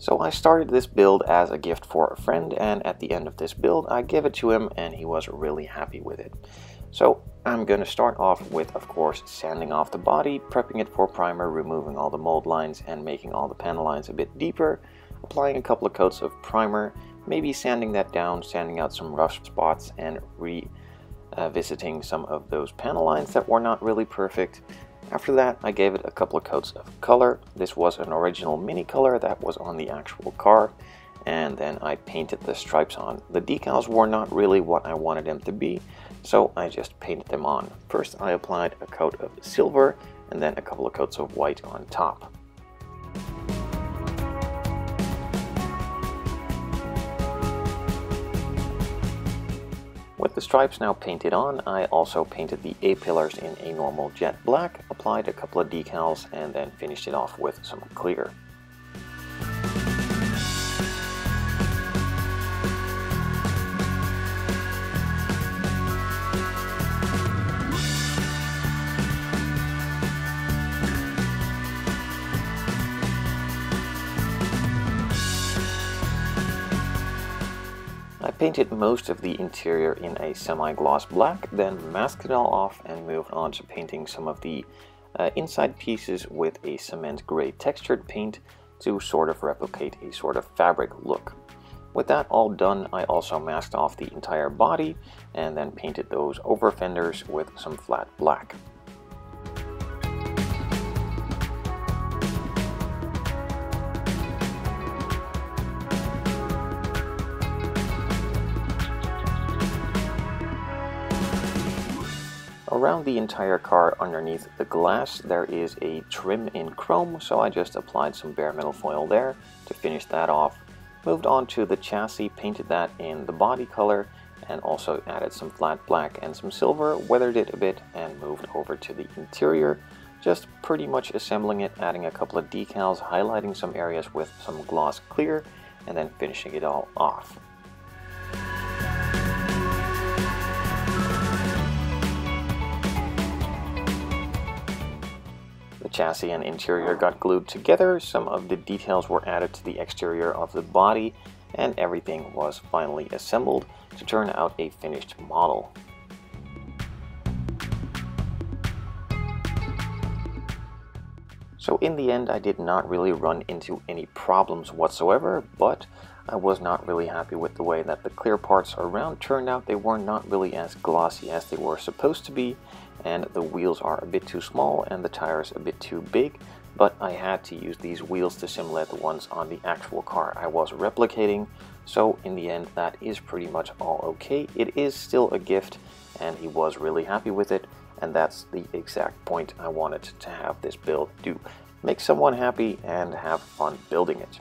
So I started this build as a gift for a friend, and at the end of this build I gave it to him and he was really happy with it. So I'm going to start off with, of course, sanding off the body, prepping it for primer, removing all the mold lines and making all the panel lines a bit deeper, applying a couple of coats of primer, maybe sanding that down, sanding out some rough spots and revisiting some of those panel lines that were not really perfect. After that, I gave it a couple of coats of color. This was an original mini color that was on the actual car, and then I painted the stripes on. The decals were not really what I wanted them to be, so I just painted them on. First I applied a coat of silver and then a couple of coats of white on top. With the stripes now painted on, I also painted the A-pillars in a normal jet black, applied a couple of decals, and then finished it off with some clear. I painted most of the interior in a semi-gloss black, then masked it all off and moved on to painting some of the inside pieces with a cement gray textured paint to sort of replicate a sort of fabric look. With that all done, I also masked off the entire body and then painted those over fenders with some flat black. Around the entire car underneath the glass there is a trim in chrome, so I just applied some bare metal foil there to finish that off. Moved on to the chassis, painted that in the body color and also added some flat black and some silver, weathered it a bit and moved over to the interior. Just pretty much assembling it, adding a couple of decals, highlighting some areas with some gloss clear and then finishing it all off. The chassis and interior got glued together, some of the details were added to the exterior of the body, and everything was finally assembled to turn out a finished model. So in the end I did not really run into any problems whatsoever, but I was not really happy with the way that the clear parts around turned out. They were not really as glossy as they were supposed to be, and the wheels are a bit too small and the tires a bit too big, but I had to use these wheels to simulate the ones on the actual car I was replicating, so in the end that is pretty much all okay. It is still a gift and he was really happy with it, and that's the exact point I wanted to have this build do. Make someone happy and have fun building it.